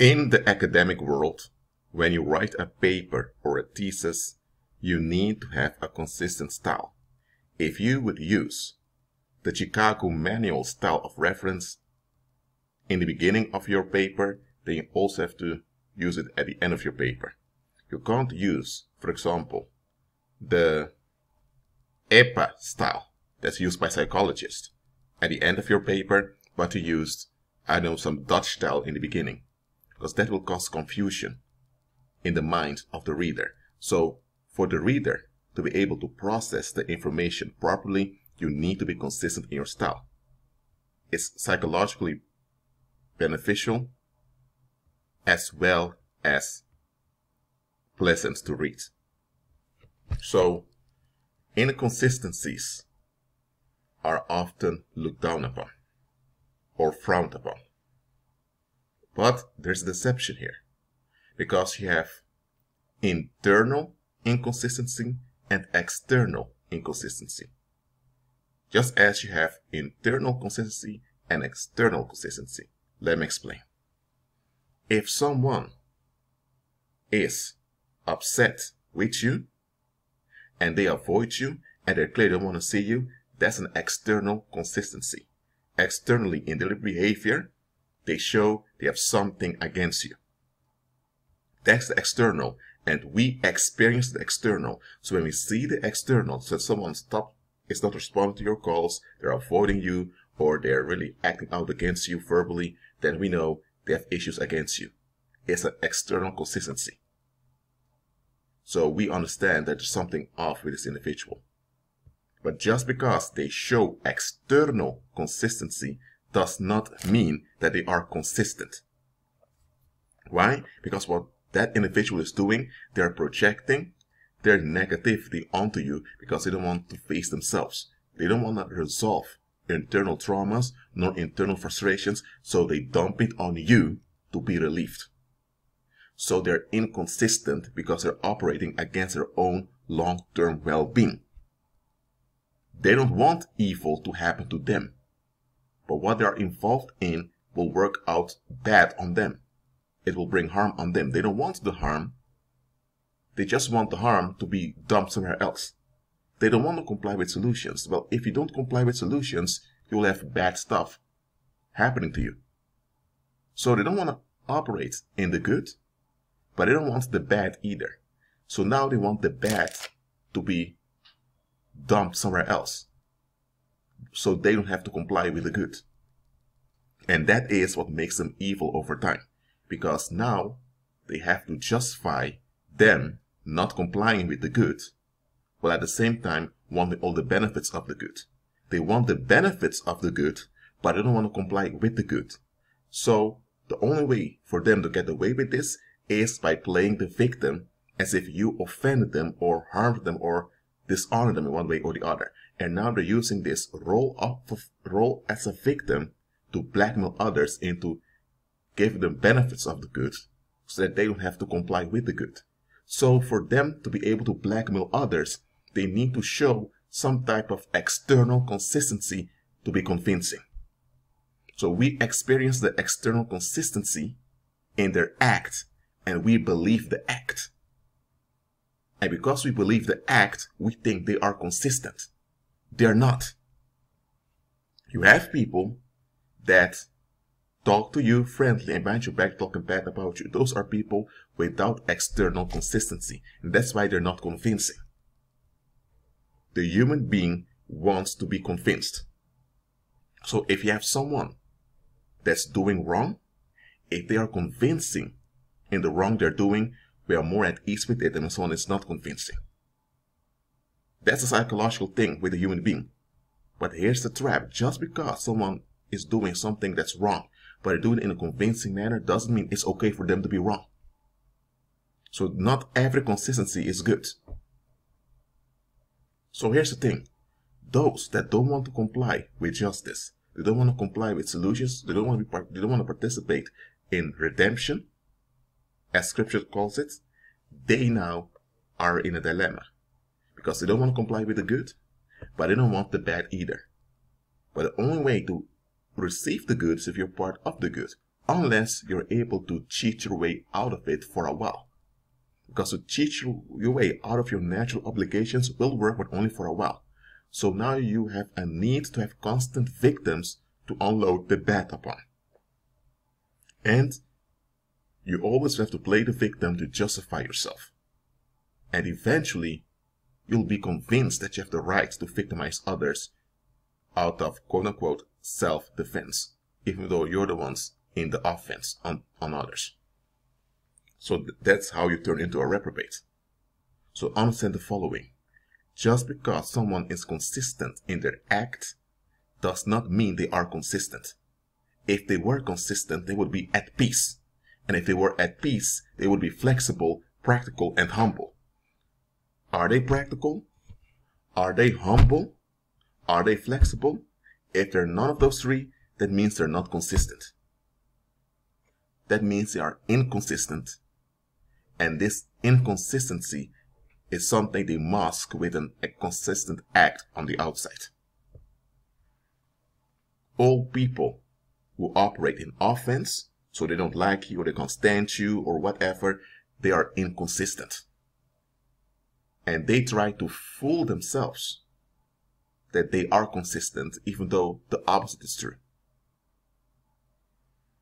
In the academic world, when you write a paper or a thesis, you need to have a consistent style. If you would use the Chicago Manual style of reference in the beginning of your paper, then you also have to use it at the end of your paper. You can't use, for example, the EPA style that's used by psychologists at the end of your paper, but you used, I know, some Dutch style in the beginning, because that will cause confusion in the mind of the reader. So for the reader to be able to process the information properly, you need to be consistent in your style. It's psychologically beneficial as well as pleasant to read. So inconsistencies are often looked down upon or frowned upon. But there's a deception here, because you have internal inconsistency and external inconsistency. Just as you have internal consistency and external consistency. Let me explain. If someone is upset with you and they avoid you and they clearly don't want to see you, that's an external consistency. Externally, in their behavior, they show they have something against you. That's the external, and we experience the external. So when we see the external, so someone is not responding to your calls, they're avoiding you, or they're really acting out against you verbally, then we know they have issues against you. It's an external consistency. So we understand that there's something off with this individual. But just because they show external consistency does not mean that they are consistent. Why? Because what that individual is doing, they're projecting their negativity onto you because they don't want to face themselves. They don't want to resolve internal traumas nor internal frustrations, so they dump it on you to be relieved. So they're inconsistent because they're operating against their own long-term well-being. They don't want evil to happen to them, but what they are involved in will work out bad on them. It will bring harm on them. They don't want the harm. They just want the harm to be dumped somewhere else. They don't want to comply with solutions. Well, if you don't comply with solutions, you will have bad stuff happening to you. So they don't want to operate in the good, but they don't want the bad either. So now they want the bad to be dumped somewhere else, so they don't have to comply with the good. And that is what makes them evil over time, because now they have to justify them not complying with the good, while at the same time wanting all the benefits of the good. They want the benefits of the good, but they don't want to comply with the good. So the only way for them to get away with this is by playing the victim as if you offended them or harmed them or dishonored them in one way or the other. And now they're using this role as a victim to blackmail others into giving them benefits of the good so that they don't have to comply with the good. So for them to be able to blackmail others, they need to show some type of external consistency to be convincing. So we experience the external consistency in their act, and we believe the act. And because we believe the act, we think they are consistent. They're not. You have people that talk to you friendly and behind your back talking bad about you. Those are people without external consistency. And that's why they're not convincing. The human being wants to be convinced. So if you have someone that's doing wrong, if they are convincing in the wrong they're doing, we are more at ease with it than when someone is not convincing. That's a psychological thing with a human being. But here's the trap. Just because someone is doing something that's wrong, but they're doing it in a convincing manner, doesn't mean it's okay for them to be wrong. So not every consistency is good. So here's the thing. Those that don't want to comply with justice, they don't want to comply with solutions, they don't want to participate in redemption, as scripture calls it, they now are in a dilemma. Because they don't want to comply with the good, but they don't want the bad either. But the only way to receive the good is if you're part of the good. unless you're able to cheat your way out of it for a while. Because to cheat your way out of your natural obligations will work, but only for a while. So now you have a need to have constant victims to unload the bat upon. And you always have to play the victim to justify yourself. And eventually, you'll be convinced that you have the right to victimize others out of quote-unquote self-defense, even though you're the ones in the offense on others. So that's how you turn into a reprobate. So understand the following. Just because someone is consistent in their act does not mean they are consistent. If they were consistent, they would be at peace. And if they were at peace, they would be flexible, practical, and humble. Are they practical? Are they humble? Are they flexible? If they're none of those three, that means they're not consistent. That means they are inconsistent. And this inconsistency is something they mask with a consistent act on the outside. All people who operate in offense, so they don't like you or they can't stand you or whatever, they are inconsistent. And they try to fool themselves that they are consistent, even though the opposite is true.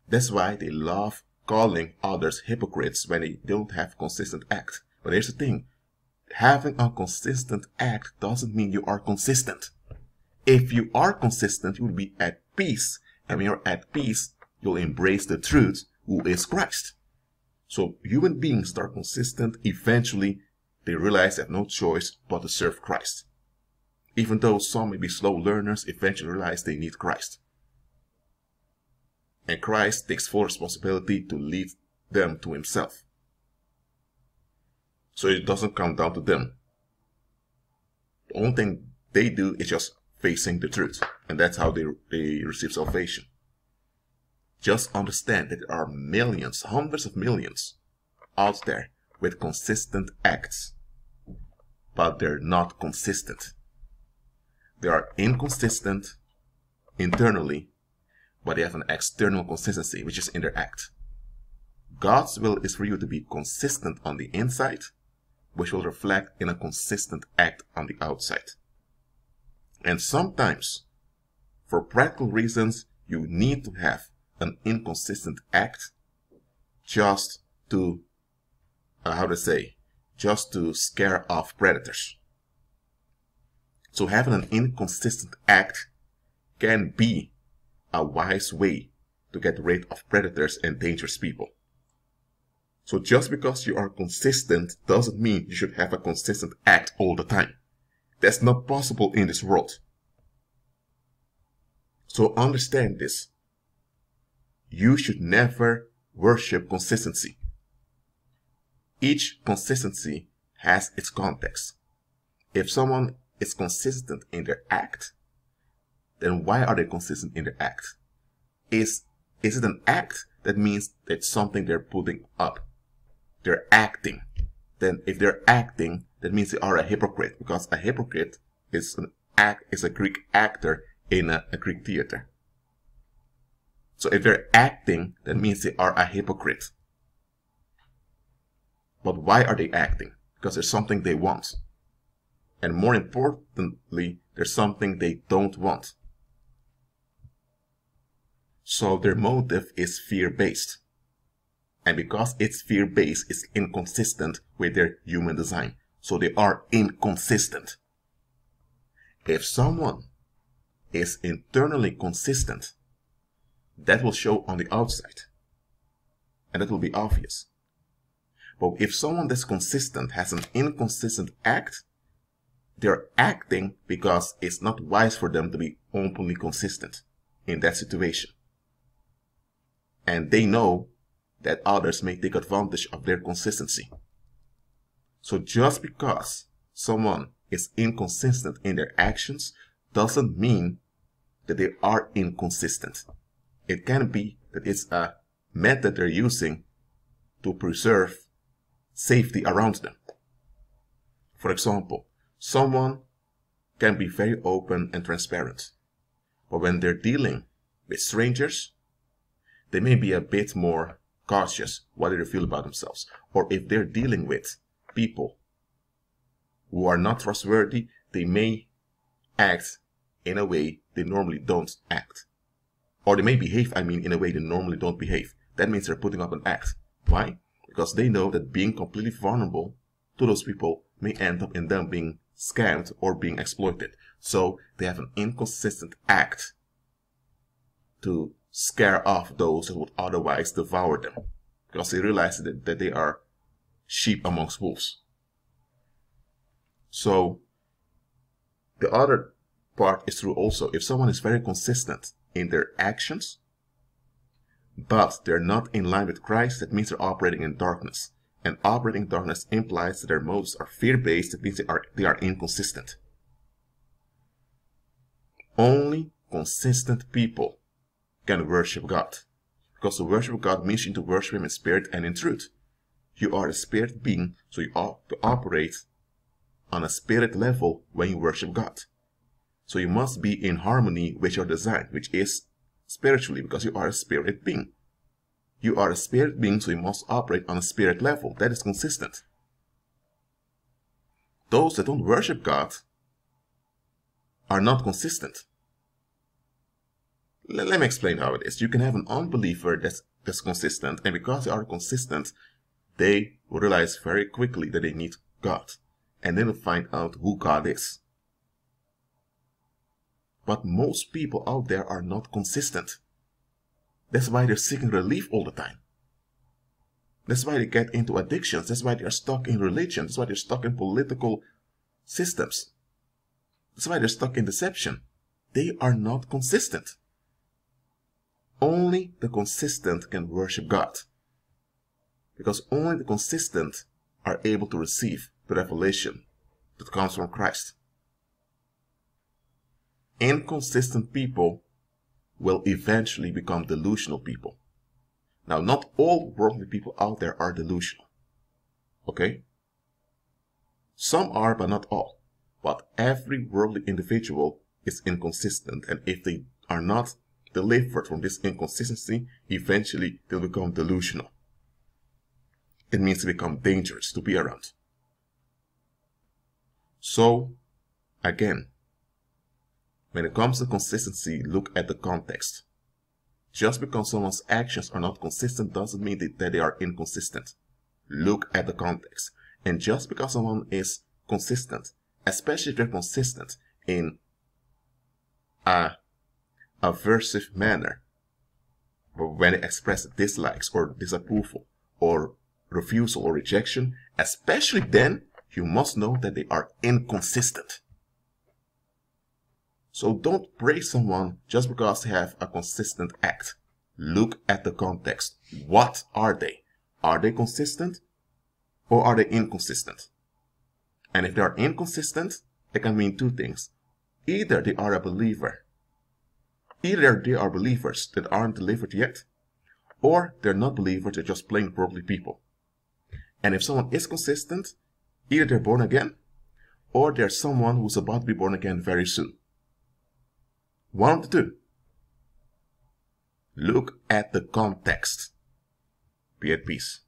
That's why they love calling others hypocrites when they don't have consistent act. But here's the thing. Having a consistent act doesn't mean you are consistent. If you are consistent, you will be at peace. And when you're at peace, you'll embrace the truth, who is Christ. So human beings that are consistent, eventually they realize they have no choice but to serve Christ. Even though some may be slow learners, eventually realize they need Christ. And Christ takes full responsibility to lead them to himself. So it doesn't come down to them. The only thing they do is just facing the truth. And that's how they receive salvation. Just understand that there are millions, hundreds of millions out there with consistent acts. But they're not consistent. They are inconsistent internally, but they have an external consistency, which is in their act. God's will is for you to be consistent on the inside, which will reflect in a consistent act on the outside. And sometimes, for practical reasons, you need to have an inconsistent act just to, just to scare off predators. So having an inconsistent act can be a wise way to get rid of predators and dangerous people. So just because you are consistent doesn't mean you should have a consistent act all the time. That's not possible in this world. So understand this. You should never worship consistency. Each consistency has its context. If someone is consistent in their act, then why are they consistent in their act? Is it an act that means it's something they're putting up? They're acting. Then if they're acting, that means they are a hypocrite, because a hypocrite is a Greek actor in a Greek theater. So if they're acting, that means they are a hypocrite. But why are they acting? Because there's something they want. And more importantly, there's something they don't want. So their motive is fear-based. And because it's fear-based, it's inconsistent with their human design. So they are inconsistent. If someone is internally consistent, that will show on the outside. And that will be obvious. But if someone that's consistent has an inconsistent act, they're acting because it's not wise for them to be openly consistent in that situation. And they know that others may take advantage of their consistency. So just because someone is inconsistent in their actions doesn't mean that they are inconsistent. It can be that it's a method they're using to preserve safety around them. For example, someone can be very open and transparent, but when they're dealing with strangers, they may be a bit more cautious what they feel about themselves. Or if they're dealing with people who are not trustworthy, they may act in a way they normally don't act. Or they may behave, in a way they normally don't behave. That means they're putting up an act. Why? Because they know that being completely vulnerable to those people may end up in them being scammed or being exploited. So they have an inconsistent act to scare off those that would otherwise devour them, because they realize that they are sheep amongst wolves. So the other part is true also. If someone is very consistent in their actions, but they're not in line with Christ, that means they're operating in darkness. And operating in darkness implies that their motives are fear-based. That means they are inconsistent. Only consistent people can worship God, because to worship God means you need to worship Him in spirit and in truth. You are a spirit being, so you ought to operate on a spirit level when you worship God. So you must be in harmony with your design, which is spiritually, because you are a spirit being. You are a spirit being, so you must operate on a spirit level. That is consistent. Those that don't worship God are not consistent. Let me explain how it is. You can have an unbeliever that's consistent, and because they are consistent, they will realize very quickly that they need God, and then they'll find out who God is. But most people out there are not consistent. That's why they're seeking relief all the time. That's why they get into addictions. That's why they're stuck in religion. That's why they're stuck in political systems. That's why they're stuck in deception. They are not consistent. Only the consistent can worship God, because only the consistent are able to receive the revelation that comes from Christ. Inconsistent people will eventually become delusional people. Now, not all worldly people out there are delusional. Okay? Some are, but not all. But every worldly individual is inconsistent, and if they are not delivered from this inconsistency, eventually they'll become delusional. It means to become dangerous to be around. So, again, when it comes to consistency, look at the context. Just because someone's actions are not consistent doesn't mean that they are inconsistent. Look at the context. And just because someone is consistent, especially if they're consistent in a aversive manner, when they express dislikes or disapproval or refusal or rejection, especially then, you must know that they are inconsistent. So don't praise someone just because they have a consistent act. Look at the context. What are they? Are they consistent or are they inconsistent? And if they are inconsistent, it can mean two things. Either they are a believer, either they are believers that aren't delivered yet, or they're not believers, they're just plain worldly people. And if someone is consistent, either they're born again, or they're someone who's about to be born again very soon. One of the two. Look at the context. Be at peace.